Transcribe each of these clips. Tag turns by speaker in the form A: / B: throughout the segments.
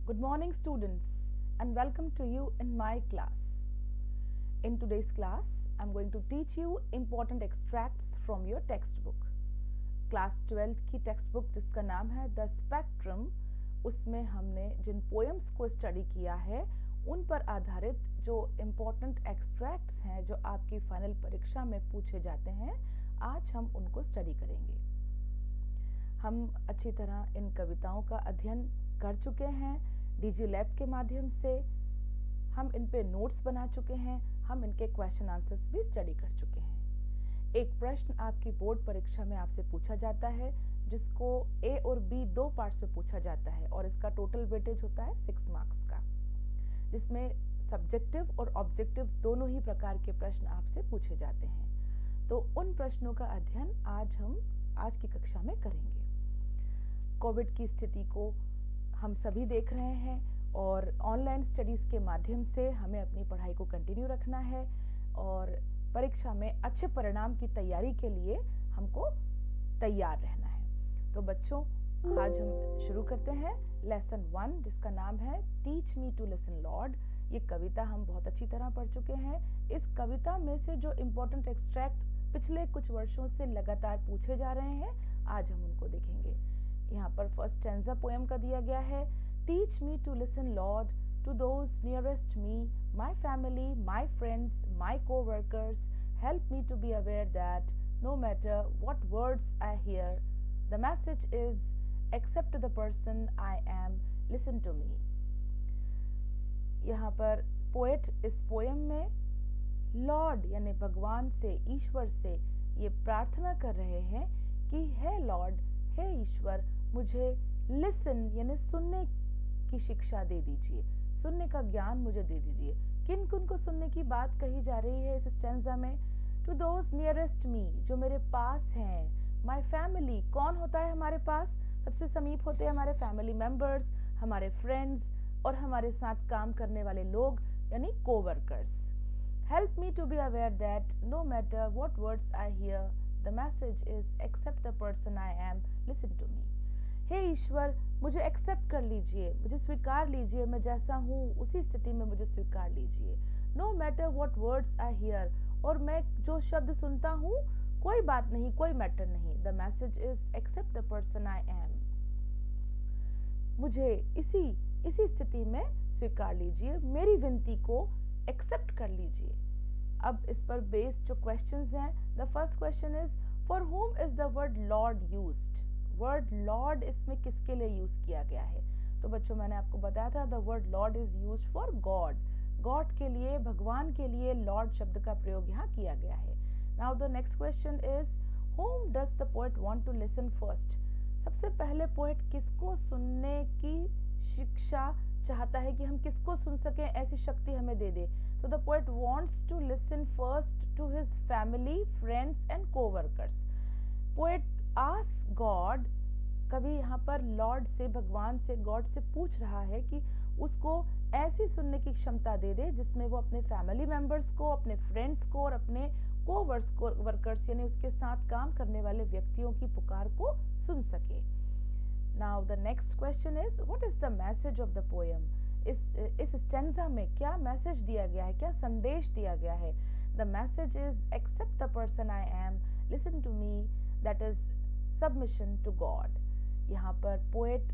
A: Good morning students and welcome to you in my class. In today's class, I'm going to teach you important extracts from your textbook. Class 12th की text book जिसका नाम है the spectrum, उसमें हमने जिन poems को study किया है उन पर आधारित जो इम्पोर्टेंट एक्सट्रैक्ट्स हैं जो आपकी फाइनल परीक्षा में पूछे जाते हैं, आज हम उनको स्टडी करेंगे। हम अच्छी तरह इन कविताओं का अध्ययन कर चुके हैं डीजी लैब के माध्यम से। हम इन पे नोट्स बना चुके हैं, हम इनके क्वेश्चन आंसर्स भी स्टडी कर चुके हैं। एक प्रश्न आपकी बोर्ड परीक्षा में आपसे पूछा जाता है जिसको ए और बी दो पार्ट्स में पूछा जाता है और इसका टोटल वेटेज होता है 6 मार्क्स का, जिसमें सब्जेक्टिव और ऑब्जेक्टिव दोनों ही प्रकार के प्रश्न आपसे पूछे जाते हैं। तो उन प्रश्नों का अध्ययन हम आज की कक्षा में करेंगे। कोविड की स्थिति को हम सभी देख रहे हैं और ऑनलाइन स्टडीज़ के माध्यम से हमें अपनी पढ़ाई को कंटिन्यू रखना है और परीक्षा में अच्छे परिणाम की तैयारी के लिए हमको तैयार रहना है। तो बच्चों, आज हम शुरू करते हैं लेसन 1 जिसका नाम है teach me to listen lord. ये कविता हम बहुत अच्छी तरह पढ़ चुके हैं। इस कविता में से जो इम्पोर्टेंट एक्सट्रैक्ट पिछले कुछ वर्षों से लगातार पूछे जा रहे हैं, आज हम उनको देखेंगे। यहाँ पर फर्स्ट स्टैंजा पोएम का दिया गया है, teach me to listen lord to those nearest me, my family, my friends, my co-workers, help me to be aware that no matter what words I hear, the message is accept to the person I am, listen to me। यहाँ पर poet इस poem में Lord यानी भगवान से, ईश्वर से ये प्रार्थना कर रहे हैं कि हे लॉर्ड, हे ईश्वर, मुझे लिसन यानी सुनने की शिक्षा दे दीजिए, सुनने का ज्ञान मुझे दे दीजिए। किन किन को सुनने की बात कही जा रही है इस स्टैंजा में? टू दोज नियरेस्ट मी, जो मेरे पास हैं। माई फैमिली, कौन होता है हमारे पास? सबसे समीप होते हैं हमारे फैमिली मेंबर्स, हमारे फ्रेंड्स और हमारे साथ काम करने वाले लोग यानी co-workers। Help me to be aware that no matter what words I hear, the message is accept the person I am, listen to me. हे ईश्वर, मुझे एक्सेप्ट कर लीजिए, मुझे स्वीकार लीजिए, मैं जैसा हूँ उसी स्थिति में मुझे स्वीकार लीजिए। No matter what words I hear, और मैं जो शब्द सुनता हूँ कोई बात नहीं, कोई मैटर नहीं। The message is accept the person I am, मुझे इसी स्थिति में स्वीकार लीजिए, मेरी विनती को एक्सेप्ट कर लीजिए। अब इस पर बेस्ड जो क्वेश्चंस हैं, the first question is for home is the word Lord used. Word Lord इसमें किसके लिए यूज किया गया है? तो बच्चों, मैंने आपको बताया था the word Lord is used for God. God के लिए, भगवान के लिए लॉर्ड शब्द का प्रयोग यहाँ किया गया है। Now the next question is how does the poet want to listen first. सबसे पहले पोएट किसको सुनने की शिक्षा चाहता है कि हम किसको सुन सकें, ऐसी शक्ति हमें दे दे। तो the poet wants to listen first to his family, friends and co-workers। Poet ask God, कभी यहाँ पर लॉर्ड से, भगवान से, गॉड से पूछ रहा है कि उसको ऐसी सुनने की क्षमता दे दे जिसमें वो अपने फैमिली मेंबर्स को, अपने फ्रेंड्स को और अपने co-workers यानी उसके साथ काम करने वाले व्यक्तियों की पुकार को सुन सके। Now the next question is what is the message of the poem. इस स्टैंजा में क्या मैसेज दिया गया है, क्या संदेश दिया गया है? The message is accept the person I am, listen to me, that is submission to God. यहाँ पर पोएट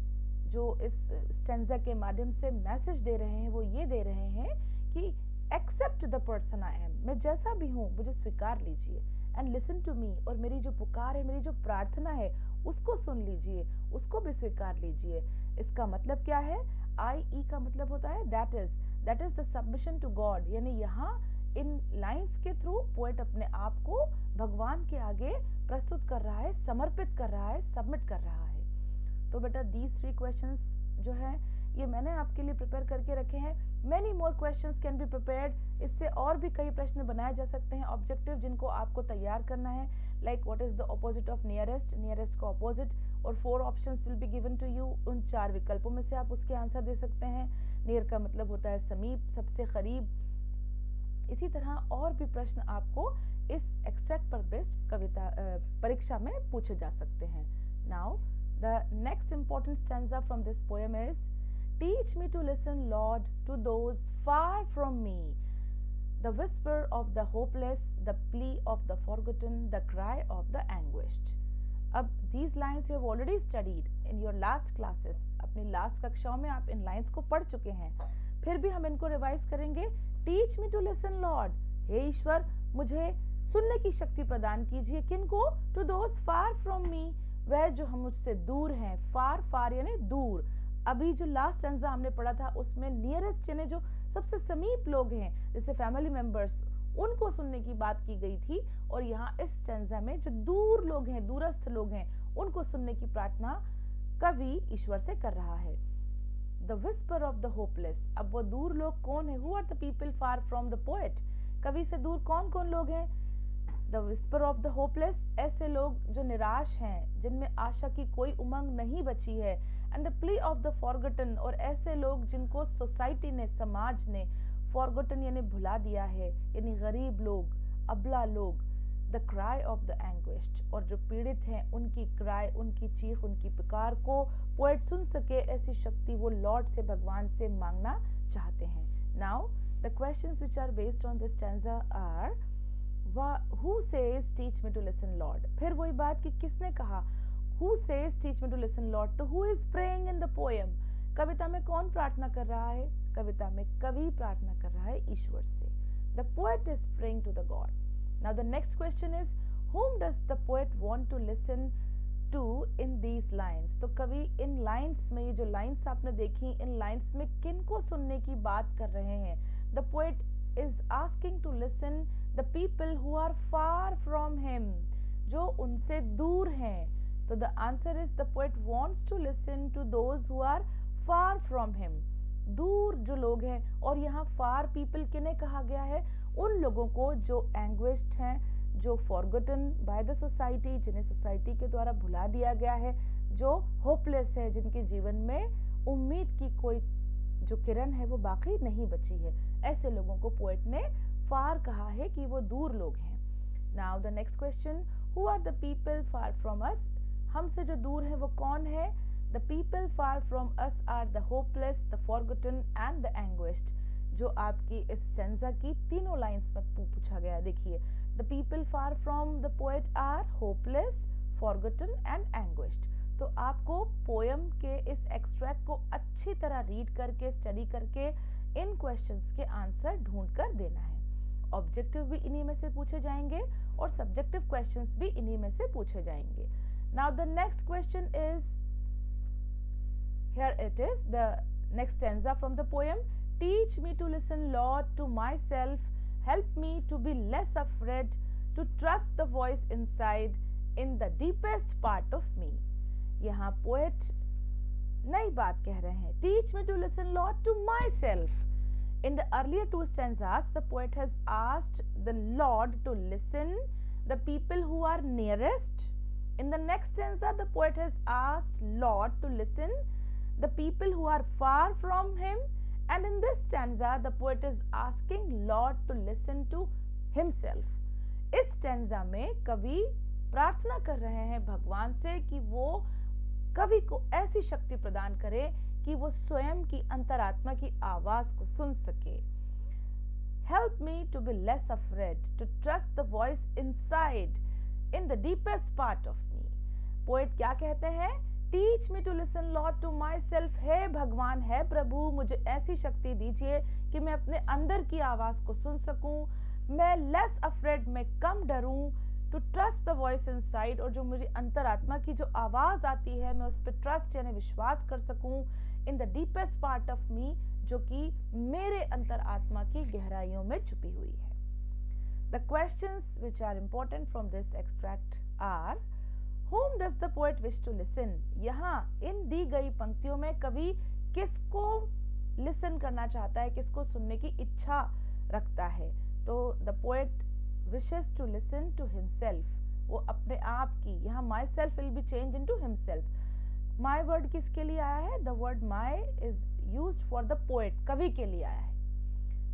A: जो इस स्टैंजा के माध्यम से मैसेज दे रहे हैं वो ये दे रहे हैं कि accept the person I am, मैं जैसा भी हूँ मुझे स्वीकार लीजिए, एंड लिसन टू मी, और मेरी जो पुकार है, मेरी जो प्रार्थना है उसको सुन लीजिए, उसको भी स्वीकार लीजिए। इसका मतलब क्या है? आई का मतलब होता है that is the submission to God, यानी यहाँ इन लाइंस के थ्रू पोएट अपने आप को भगवान के आगे प्रस्तुत कर रहा है, समर्पित कर रहा है, सबमिट कर रहा है। तो बेटा दीज 3 क्वेश्चंस जो हैं ये मैंने आपके लिए प्रिपेयर करके रखे हैं। Many more questions can be prepared, इससे और भी कई प्रश्न बनाए जा सकते हैं ऑब्जेक्टिव जिनको आपको तैयार करना है। Like what is the opposite of nearest, nearest का ऑपोजिट, और 4 options will be given to you. उन 4 विकल्पों में से आप उसके आंसर दे सकते हैं। नियर का मतलब होता है समीप, सबसे करीब। इसी तरह और भी प्रश्न आपको इस एक्सट्रैक्ट पर बेस्ड कविता परीक्षा में पूछे जा सकते हैं। Now the next important stanza from this poem is Teach me to listen, Lord, to those far from me. The whisper of the hopeless, the plea of the forgotten, the cry of the anguished. अब these lines you have already studied in your last classes. अपनी last कक्षाओं में आप इन lines को पढ़ चुके हैं, फिर भी हम इनको रिवाइज करेंगे. Teach me to listen Lord, हे ईश्वर मुझे सुनने की शक्ति प्रदान कीजिए. किनको? To those far from me, वह जो हम मुझसे दूर हैं. फार फार यानी दूर. अभी जो लास्ट स्टैंजा हमने पढ़ा था उसमें नियरेस्ट यानी जो सबसे समीप लोग हैं, जैसे फैमिली मेंबर्स, उनको सुनने की बात की गई थी. और यहाँ इस स्टैंजा में जो दूर लोग हैं, दूरस्थ लोग हैं, उनको सुनने की प्रार्थना कवि ईश्वर से कर रहा है. The whisper of the hopeless, अब वो दूर लोग कौन है? Who are the people far from the poet? कवि से दूर कौन कौन लोग हैं? The whisper of the hopeless, ऐसे लोग जो निराश हैं, जिनमें आशा की कोई उमंग नहीं बची है. And the plea of the forgotten, और ऐसे लोग जिनको सोसाइटी ने, समाज ने फॉरगटन यानी भुला दिया है, यानी गरीब लोग, अबला लोग. The cry of the anguished, और जो पीड़ित हैं उनकी क्राई, उनकी चीख, उनकी पुकार को पोएट सुन सके, ऐसी शक्ति वो लॉर्ड से, भगवान से मांगना चाहते हैं. Now the questions which are based on this stanza are, who says teach me to listen Lord? फिर वही बात कि किसने कहा who says teach me to listen Lord? तो who is praying in the poem? कविता में कौन प्रार्थना कर रहा है? कविता में कवि प्रार्थना कर रहा है ईश्वर से. The poet is praying to the God. Now the next question is, whom does the poet want to listen to in these lines? तो कवि इन लाइन्स में, ये जो लाइन्स आपने देखी, इन लाइन्स में किनको सुनने की बात कर रहे हैं? The poet is asking to listen the people who are far from him, जो उनसे दूर हैं. तो the answer is the poet wants to listen to those who are far from him, दूर जो लोग हैं. और यहाँ far people किन्हें कहा गया है? उन लोगों को जो anguished हैं, जो forgotten by the society, जिन्हें सोसाइटी के द्वारा भुला दिया गया है, जो hopeless है, जिनके जीवन में उम्मीद की कोई जो किरण है वो बाकी नहीं बची है. ऐसे लोगों को पोएट ने फार कहा है कि वो दूर लोग हैं. Now the next question, who are the people far from us? हमसे जो दूर है वो कौन है? The people far from us are the hopeless, the forgotten and the anguished, जो आपकी इस स्टैंजा की तीनों लाइंस में पूछा गया. देखिए, the people far from the poet are hopeless, forgotten and anguished. तो आपको पोएम के इस एक्सट्रैक्ट को अच्छी तरह रीड करके, स्टडी करके इन क्वेश्चंस के आंसर ढूंढ कर देना है. ऑब्जेक्टिव भी इन्हीं में से पूछे जाएंगे और सब्जेक्टिव क्वेश्चंस भी इन्हीं में से पूछे जाएंगे. Now the next question is, here it is the next stanza from the poem. Teach me to listen lord to myself, help me to be less afraid, to trust the voice inside in the deepest part of me. यहाँ poet नई बात कह रहे हैं. Teach me to listen lord to myself. In the earlier two stanzas, the poet has asked the Lord to listen the people who are nearest. In the next stanza, the poet has asked Lord to listen the people who are far from him. And in this stanza, the poet is asking Lord to listen to himself. इस stanza में कवि प्रार्थना कर रहे हैं भगवान से कि वो कवि को ऐसी शक्ति प्रदान करे कि वो स्वयं की अंतरात्मा की आवाज को सुन सके. Help me to be less afraid, to trust the voice inside, in the deepest part of me. Poet क्या कहते हैं? Teach me to listen, Lord, to myself. हे भगवान, है प्रभु, मुझे ऐसी शक्ति दीजिए कि मैं अपने अंदर की आवाज को सुन सकूं. मैं less afraid, मैं कम डरूं. To trust the voice inside, और जो मुझे अंतरात्मा की जो आवाज आती है मैं उस पर ट्रस्ट यानी विश्वास कर सकूं. इन द डीपेस्ट पार्ट ऑफ मी, जो कि मेरे अंतरात्मा की गहराइयों में छुपी हुई है. The questions which are important from this extract are, whom does the poet wish to listen? यहाँ इन दी गई पंक्तियों में कवि किसको लिसन करना चाहता है, किसको सुनने की इच्छा रखता है? तो the poet wishes to listen to himself, वो अपने आप की, यहाँ myself will be changed into himself. my word किसके लिए आया है? the word my is used for the poet, कवि के लिए आया है.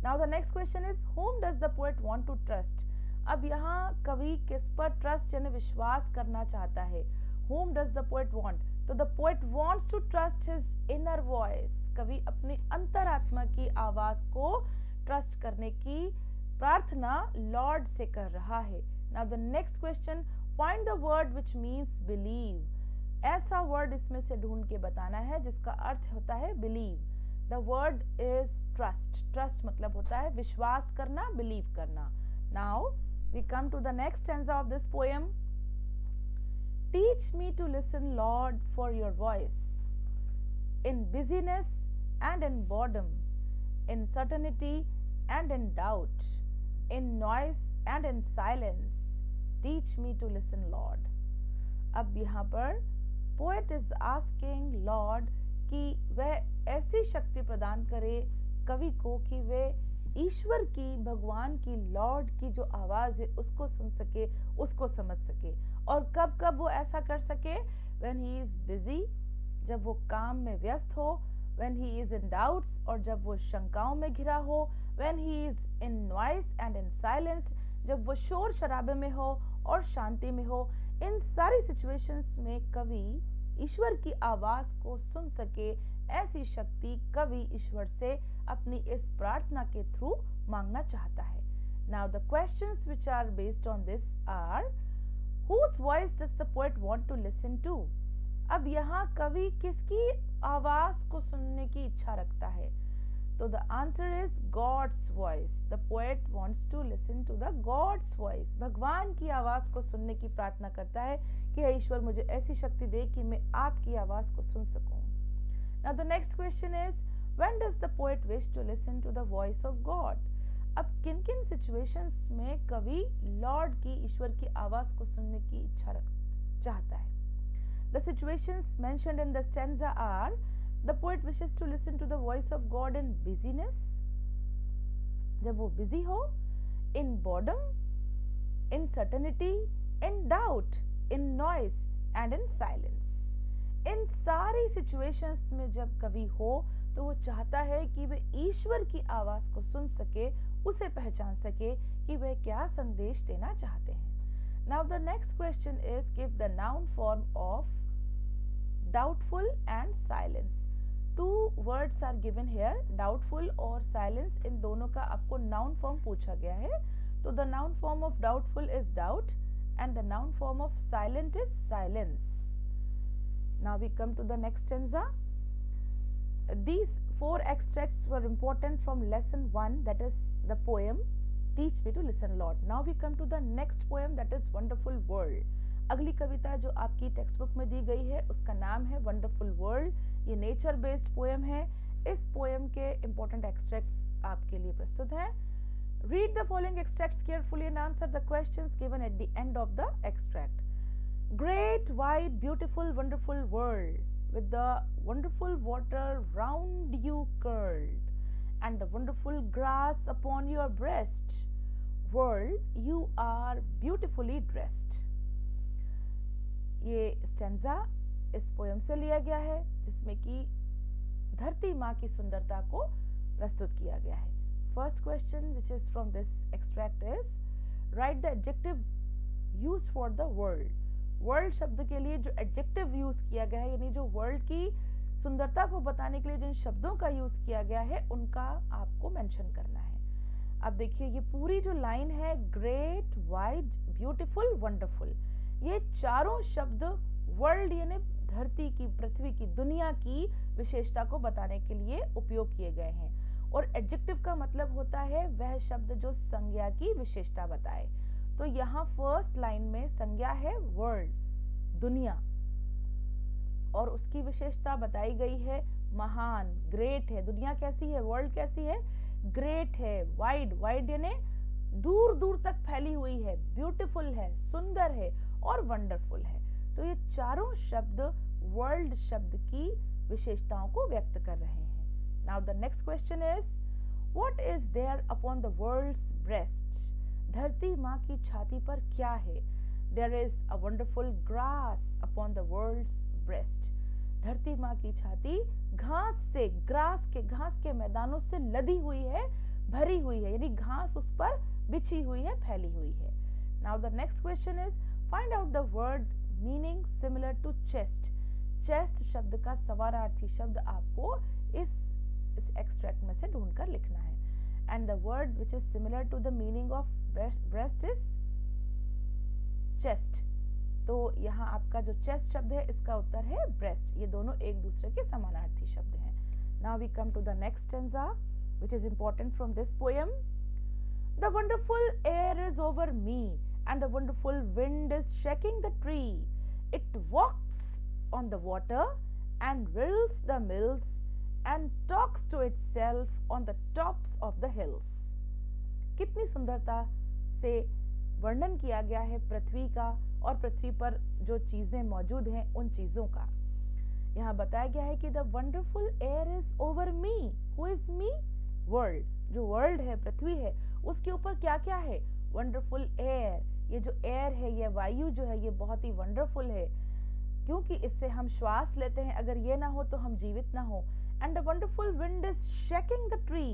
A: now the next question is, whom does the poet want to trust? अब यहाँ कवि किस पर ट्रस्ट यानी विश्वास करना चाहता है? whom does the poet want? तो the poet wants to trust his inner voice, कवि अपनी अंतरात्मा की आवाज को ट्रस्ट करने की प्रार्थना लॉर्ड से कर रहा है। Now the next question, find the word which means believe. ऐसा वर्ड इसमें से ढूंढ के बताना है जिसका अर्थ होता है believe. The word is trust. Trust मतलब होता है विश्वास करना, बिलीव करना। Now we come to the next stanza of this poem. Teach me to listen, Lord, for your voice, in busyness and in boredom, in certainty and in doubt, in noise and in silence. Teach me to listen, Lord. अब यहाँ पर poet is asking Lord कि वह ऐसी शक्ति प्रदान करे कवि को कि वह ईश्वर की, भगवान की, लॉर्ड की जो आवाज़ है उसको सुन सके, उसको समझ सके। और कब कब वो ऐसा कर सके? When he is busy, जब वो काम में व्यस्त हो, when he is in doubts, और जब वो शंकाओं में घिरा हो, when he is in noise and in silence, जब वो शोर शराबे में हो और शांति में हो। इन सारी सिचुएशंस में कवि ईश्वर की आवाज को सुन सके, ऐसी शक्ति कवि ईश्वर से अपनी इस प्रार्थना के थ्रू मांगना चाहता है। Now the questions which are based on this are, whose voice does the poet want to listen to? अब यहाँ कवि किसकी आवाज को सुनने की इच्छा रखता है? तो the answer is God's voice. The poet wants to listen to the God's voice. भगवान की आवाज को सुनने की प्रार्थना करता है कि हे ईश्वर मुझे ऐसी शक्ति दे कि मैं आपकी आवाज को सुन सकूं। Now the next question is, when does the poet wish to listen to the voice of God? अब किन किन सिचुएशंस में कवि लॉर्ड की, ईश्वर की आवाज को सुनने की इच्छा चाहता है? The situations mentioned in the stanza are, the poet wishes to listen to the voice of God in busyness, जब वो बिजी हो, in boredom, in certainty, in doubt, in noise and in silence. इन सारी situations में जब कवि हो तो वो चाहता है कि वह ईश्वर की आवाज को सुन सके, उसे पहचान सके कि वह क्या संदेश देना चाहते हैं। Now the next question is, give the noun form of doubtful and silence. Two words are given here, doubtful और silence, इन दोनों का आपको noun form पूछा गया है। तो the noun form of doubtful is doubt and the noun form of silent is silence. Now we come to the next stanza. These 4 extracts were important from lesson 1, that is the poem Teach Me to Listen, Lord. Now we come to the next poem, that is Wonderful World. अगली कविता जो आपकी text book में दी गई है उसका नाम है wonderful world. ये नेचर बेस्ड पोएम है। इस पोएम के इंपॉर्टेंट एक्सट्रैक्ट्स आपके लिए प्रस्तुत हैं। Read the following extracts carefully and answer the questions given at the end of the extract. Great, wide, beautiful, wonderful world, with the wonderful water round you curled, and the wonderful grass upon your breast. World, you are beautifully dressed. ये stanza इस poem से लिया गया है जिसमें कि धरती माँ की सुंदरता को प्रस्तुत किया गया है। First question which is from this extract is, write the adjective used for the world. World शब्द के लिए जो एडजेक्टिव यूज किया गया है, यानी जो वर्ल्ड की सुंदरता को बताने के लिए जिन शब्दों का यूज किया गया है उनका आपको मेंशन करना है। अब देखिए ये पूरी जो लाइन है, ग्रेट, वाइड, ब्यूटीफुल, वंडरफुल, ये चारों शब्द वर्ल्ड यानी धरती की, पृथ्वी की, दुनिया की विशेषता को बताने के लिए उपयोग किए गए हैं। और एडजेक्टिव का मतलब होता है वह शब्द जो संज्ञा की विशेषता बताए। तो यहाँ फर्स्ट लाइन में संज्ञा है वर्ल्ड, दुनिया, और उसकी विशेषता बताई गई है महान, ग्रेट है। दुनिया कैसी है, वर्ल्ड कैसी है, ग्रेट है। वाइड, वाइड यानी दूर दूर तक फैली हुई है। ब्यूटीफुल है, सुंदर है, और वंडरफुल है। तो ये चारों शब्द वर्ल्ड शब्द की विशेषताओं को व्यक्त कर रहे हैं। Now the next question is, what is there upon the world's breast? धरती माँ की छाती पर क्या है? There is a wonderful grass upon the world's breast. धरती माँ की छाती घास से, घास के मैदानों से लदी हुई है, भरी हुई है, यानी घास उस पर बिछी हुई है, फैली हुई है। Now the next question is, find out the word meaning similar to chest. Chest शब्द का समानार्थी शब्द आपको इस एक्सट्रैक्ट में से ढूंढकर लिखना है. And the word which is similar to the meaning of breast is chest. तो यहाँ आपका जो चेस्ट शब्द है इसका उत्तर है ब्रेस्ट. ये दोनों एक दूसरे के समानार्थी शब्द हैं. Now we come to the next stanza which is important from this poem. The wonderful air is over me and the wonderful wind is shaking the tree. It walks on the water and whirls the mills and talks to itself on the tops of the hills. कितनी सुंदरता से वर्णन किया गया है पृथ्वी का और पृथ्वी पर जो चीजें मौजूद हैं उन चीजों का. यहाँ बताया गया है कि the wonderful air is over me. Who is me? World. जो वर्ल्ड है, पृथ्वी है, उसके ऊपर क्या क्या है? Wonderful air. ये जो एयर है, ये वायु जो है, ये बहुत ही वंडरफुल है क्योंकि इससे हम श्वास लेते हैं. अगर ये ना हो तो हम जीवित ना हो. And the wonderful wind is shaking the tree.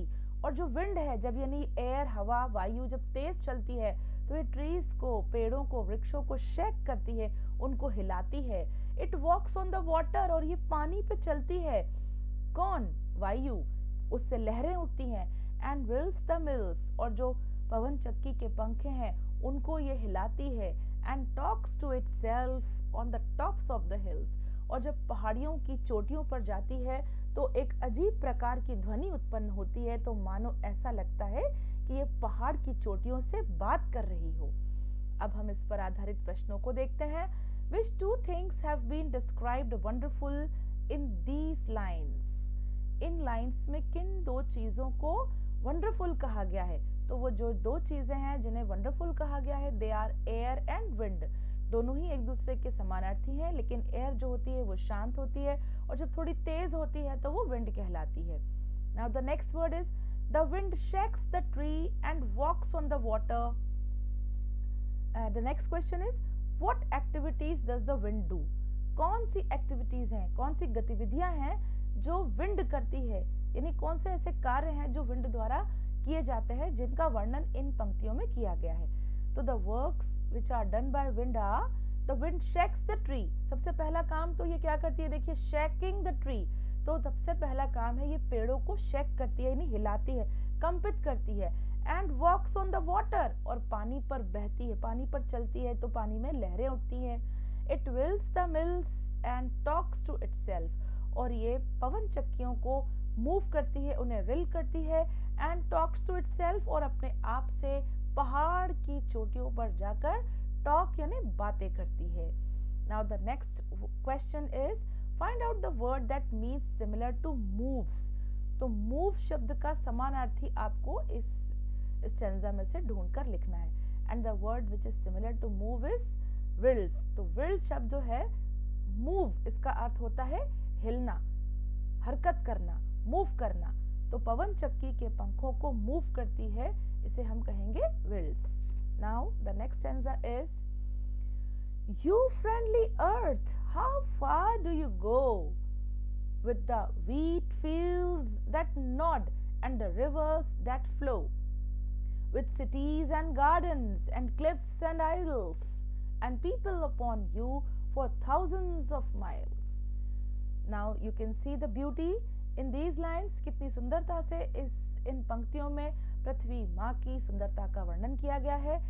A: और जो विंड है, जब यानी एयर, हवा, वायु जब तेज चलती है तो ये ट्रीज को, पेड़ों को, वृक्षों को शेक करती है, उनको हिलाती है. It walks on the water. और ये पानी पे चलती है. कौन? वायु. उससे लहरें उठती हैं. And whirls the mills. और जो पवन चक्की के पंखे हैं उनको ये हिलाती है. And talks to itself on the tops of the hills. और जब पहाड़ियों की चोटियों पर जाती है तो एक अजीब प्रकार की ध्वनि उत्पन्न होती है. तो मानो ऐसा लगता है कि ये पहाड़ की चोटियों से बात कर रही हो. अब हम इस पर आधारित प्रश्नों को देखते हैं. Which two things have been described wonderful in these lines? In lines में किन दो चीजों को वंडरफुल कहा गया है? तो वो जो दो चीजें हैं जिन्हें वंडरफुल कहा गया है, they are air and wind. दोनों ही एक दूसरे के समानार्थी हैं, लेकिन एयर जो होती है वो शांत होती है और जब थोड़ी तेज होती है तो वो विंड कहलाती है. Now the next word is the wind shakes the tree and walks on the water. The next question is what activities does the wind do? कौन सी एक्टिविटीज हैं, कौन सी गतिविधियां हैं जो विंड करती है? यानी कौन से ऐसे कार्य हैं जो विंड द्वारा किए जाते हैं जिनका वर्णन इन पंक्तियों में किया गया है. तो the works which are done by wind are the wind shakes the tree. सबसे पहला काम तो ये क्या करती है? देखिए, शेकिंग द ट्री. तो सबसे पहला काम है ये पेड़ों को शेक करती है, यानी हिलाती है, कंपित करती है. And walks on the water. और पानी पर बहती है, पानी पर चलती है तो पानी में लहरें उठती हैं. It whirls the mills and talks to itself. और ये पवन चक्कियों को मूव करती है, उन्हें रिल करती है. And talks to itself. और अपने आप से पहाड़ की चोटियों पर जाकर टॉक यानी बातें करती है. Now the next question is find out the word that means similar to moves. तो मूव शब्द का समानार्थी आपको इस स्टैंजा में से ढूंढकर लिखना है. And the word which is similar to move is whirls. तो विल्स शब्द जो है, मूव, इसका अर्थ होता है हिलना, हरकत करना, मूव करना. तो पवन चक्की के पंखों को मूव करती है, इसे हम कहेंगे whirls. Now the next stanza is You friendly earth, how far do you go with the wheat fields that nod and the rivers that flow, with cities and gardens and cliffs and isles and people upon you for thousands of miles. Now you can see the beauty in these lines. कितनी सुंदरता से इन पंक्तियों में पृथ्वी माँ की सुंदरता का वर्णन किया गया है.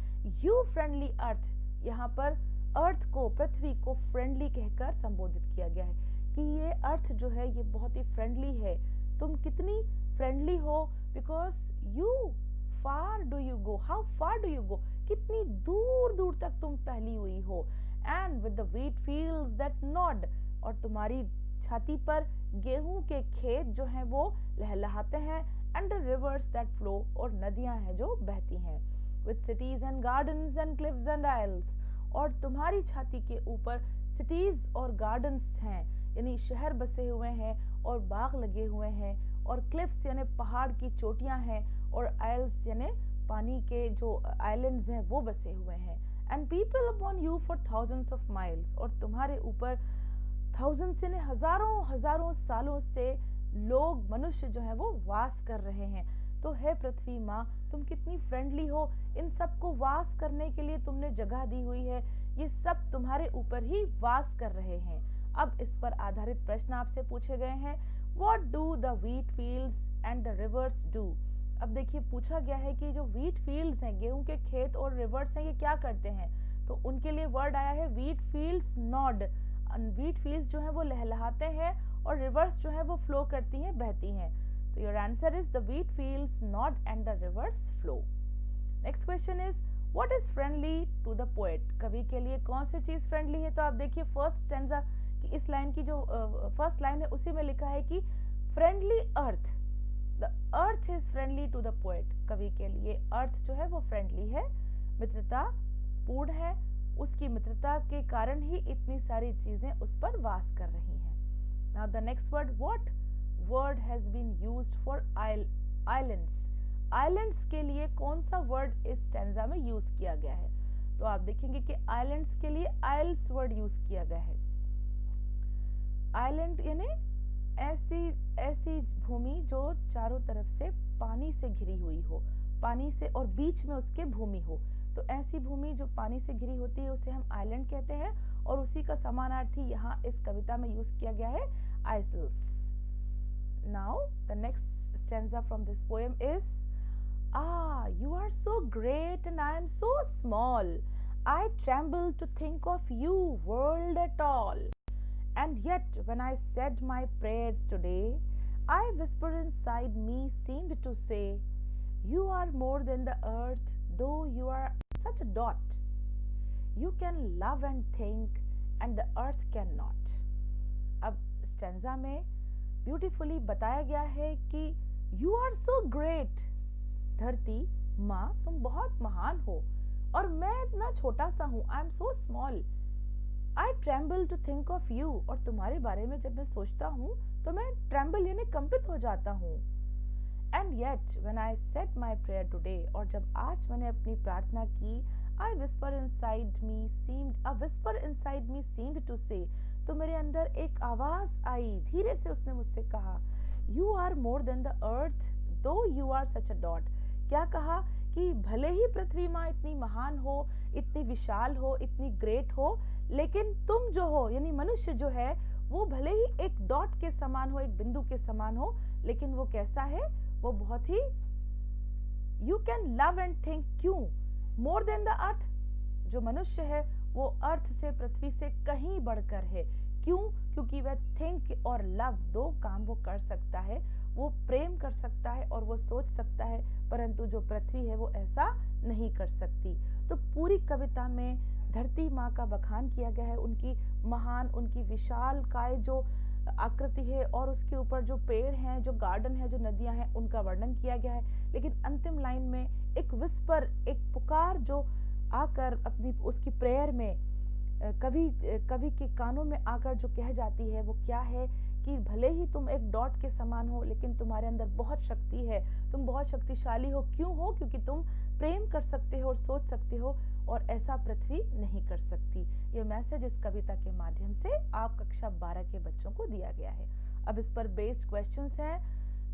A: You friendly earth, यहाँ पर अर्थ को, पृथ्वी को फ्रेंडली कहकर संबोधित किया गया है कि ये अर्थ जो है ये बहुत ही फ्रेंडली है. तुम कितनी फ्रेंडली हो. Because you far do you go, how far do you go, कितनी दूर दूर तक तुम फैली हुई हो. And with the wheat fields that nod. और तुम्हारी छाती पर गेहूं के खेत जो हैं वो लहलहाते हैं. And the rivers that flow. और नदियां हैं जो बहती हैं. With cities and gardens and cliffs and isles. और तुम्हारी छाती के ऊपर सिटीज और गार्डन्स हैं, यानी शहर बसे हुए हैं और बाग लगे हुए हैं. और क्लिफ्स यानी पहाड़ की चोटियां हैं. और आइल्स यानी पानी के जो आइलैंड्स हैं वो बसे हुए हैं. And people upon you for thousands of miles. और तुम्हारे ऊपर थाउजेंड्स यानी हजारों हजारों सालों से लोग, मनुष्य जो है वो वास कर रहे हैं. तो है पृथ्वी माँ, तुम कितनी फ्रेंडली हो. इन सब को वास करने के लिए तुमने जगह दी हुई है. ये सब तुम्हारे ऊपर ही वास कर रहे हैं. अब इस पर आधारित प्रश्न आपसे पूछे गए हैं। What do the wheat fields and the reverse do. अब देखिए पूछा गया है कि जो व्हीट फील्ड्स हैं, गेहूं के खेत और रिवर्स हैं, ये क्या करते हैं। तो उनके लिए वर्ड आया है wheat fields nod. Wheat fields जो है वो लहलहाते हैं और रिवर्स जो है वो फ्लो करती हैं, बहती हैं। तो your answer is the wheat fields nod and the rivers flow. Next question is what is friendly to the poet. कवि के लिए कौन सी चीज फ्रेंडली है। तो आप देखिए फर्स्ट स्टैंजा की इस लाइन की जो फर्स्ट लाइन है उसी में लिखा है कि friendly earth, the earth is friendly to the poet. कवि के लिए अर्थ जो है वो फ्रेंडली है, मित्रता पूर्ण है, उसकी मित्रता के कारण ही इतनी सारी चीजें उस पर वास कर रही हैं। Now the next word, what word has been used for islands. Islands के लिए कौन सा वर्ड इस स्टैंजा में यूज किया गया है। तो आप देखेंगे कि आइलैंड्स के लिए आइल्स वर्ड यूज किया गया है। आइलैंड यानी ऐसी भूमि जो चारों तरफ से पानी से घिरी हुई हो, पानी से और बीच में उसके भूमि हो। तो ऐसी भूमि जो पानी से घिरी होती है उसे हम आइलैंड कहते हैं, और उसी का समानार्थी यहाँ इस कविता में यूज किया गया है isles. Now the next stanza from this poem is you are so great and I am so small. I tremble to think of you, world at all. And yet when I said my prayers today, I whisper inside me seemed to say, you are more than the earth, though you are such a dot. You can love and think and the earth cannot. अब stanza में beautifully बताया गया है कि you are so great, धरती माँ तुम बहुत महान हो और मैं इतना छोटा सा हूँ, I am so small. I tremble to think of you, और तुम्हारे बारे में जब मैं सोचता हूँ तो मैं ट्रेम्बल यानी कंपित हो जाता हूँ। And yet when I said my prayer today, और जब आज मैंने अपनी प्रार्थना की, I whisper inside me seemed, a whisper inside me seemed to say, तो मेरे अंदर एक आवाज आई, धीरे से उसने मुझसे कहा, you are more than the earth though you are such a dot. क्या कहा कि भले ही पृथ्वी माँ इतनी महान हो, इतनी विशाल हो, इतनी ग्रेट हो, लेकिन तुम जो हो यानी मनुष्य जो है वो भले ही एक डॉट के समान हो, एक बिंदु के समान हो, लेकिन वो कैसा है, वो बहुत ही you can love and think, क्यों मोर देन द अर्थ, जो मनुष्य है वो अर्थ से, पृथ्वी से कहीं बढ़कर है। क्यों? क्योंकि वह थिंक और लव दो काम वो कर सकता है, वो प्रेम कर सकता है और वो सोच सकता है, परंतु जो पृथ्वी है वो ऐसा नहीं कर सकती। तो पूरी कविता में धरती माँ का बखान किया गया है, उनकी महान, उनकी विशाल काय जो आकृति है और उसके ऊपर जो पेड़ हैं, जो गार्डन है, जो नदियां हैं, उनका वर्णन किया गया है। लेकिन अंतिम लाइन में एक विस्पर, एक पुकार जो आकर अपनी उसकी प्रेयर में कवि के कानों में आकर जो कह जाती है, वो क्या है कि भले ही तुम एक डॉट के समान हो, लेकिन तुम्हारे अंदर बहुत शक्ति है, तुम बहुत शक्तिशाली हो। क्यों हो? क्योंकि तुम प्रेम कर सकते हो और सोच सकते हो, और ऐसा पृथ्वी नहीं कर सकती। ये मैसेज इस कविता के माध्यम से आप कक्षा 12 के बच्चों को दिया गया है। अब इस पर बेस्ड क्वेश्चंस हैं।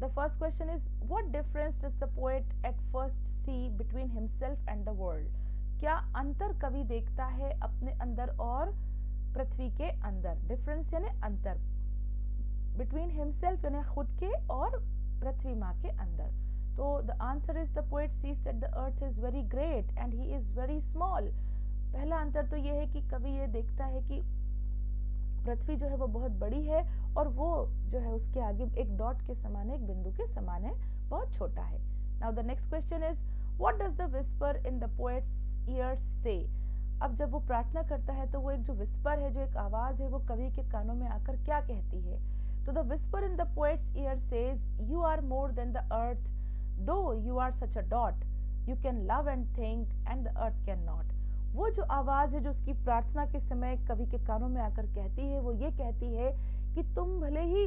A: The first question is what difference does the poet at first see between himself and the world. क्या अंतर कवि देखता है अपने अंदर और पृथ्वी के अंदर। डिफरेंस यानी अंतर, बिटवीन हिमसेल्फ यानी खुद के और पृथ्वी माँ के अंदर। तो the answer is the poet sees that the earth is very great and he is very small. पहला अंतर तो यह है कि कवि ये देखता है कि पृथ्वी जो है वो बहुत बड़ी है और वो जो है उसके आगे एक डॉट के समान है, एक बिंदु के समान है, बहुत छोटा है। Now the next question is what does the whisper in the poets years से। अब जब वो प्रार्थना करता है तो वो एक जो विस्पर है, जो एक आवाज है, वो कवि के कानों में आकर क्या कहती है। तो the whisper in the poet's ear says you are more than the earth though you are such a dot, you can love and think and the earth cannot. वो जो आवाज है जो उसकी प्रार्थना के समय कवि के कानों में आकर कहती है, वो ये कहती है कि तुम भले ही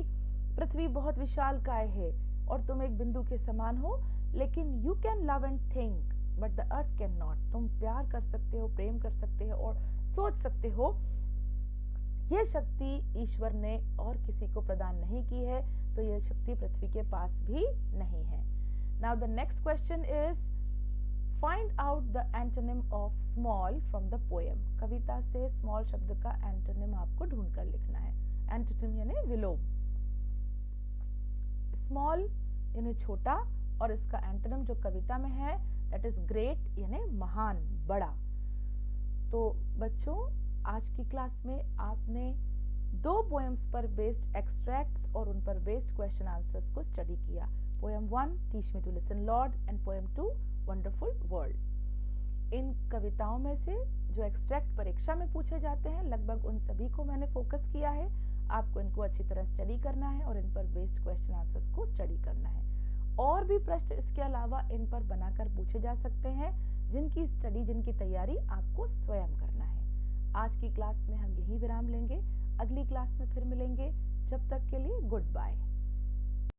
A: पृथ्वी बहुत विशाल काय है और तुम एक बिंदु के समान हो, लेकिन you can love and think but the earth can not. तुम प्यार कर सकते हो, प्रेम कर सकते हो और सोच सकते हो। यह शक्ति ईश्वर ने और किसी को प्रदान नहीं की है, तो यह शक्ति पृथ्वी के पास भी नहीं है। Now the next question is find out the antonym of small from the poem. कविता से स्मॉल शब्द का एंटोनिम आपको ढूंढकर लिखना है। एंटोनिम यानी विलोम। स्मॉल यानी छोटा, और इसका एंटोनिम जो कविता में है दैट इज ग्रेट यानी महान, बड़ा। तो बच्चों, आज की क्लास में आपने 2 पोएम्स पर बेस्ड एक्सट्रैक्ट्स और उन पर बेस्ड क्वेश्चन आंसर्स को स्टडी किया। Poem 1 teach me to listen Lord and poem 2 wonderful world. इन कविताओं में से जो एक्सट्रैक्ट परीक्षा में पूछे जाते हैं लगभग उन सभी को मैंने फोकस किया है। आपको इनको अच्छी तरह स्टडी करना है और इन पर बेस्ड क्वेश्चन आंसर्स को स्टडी करना है। और भी प्रश्न इसके अलावा इन पर बनाकर पूछे जा सकते हैं, जिनकी स्टडी, जिनकी तैयारी आपको स्वयं करना है। आज की क्लास में हम यही विराम लेंगे, अगली क्लास में फिर मिलेंगे। जब तक के लिए गुड बाय।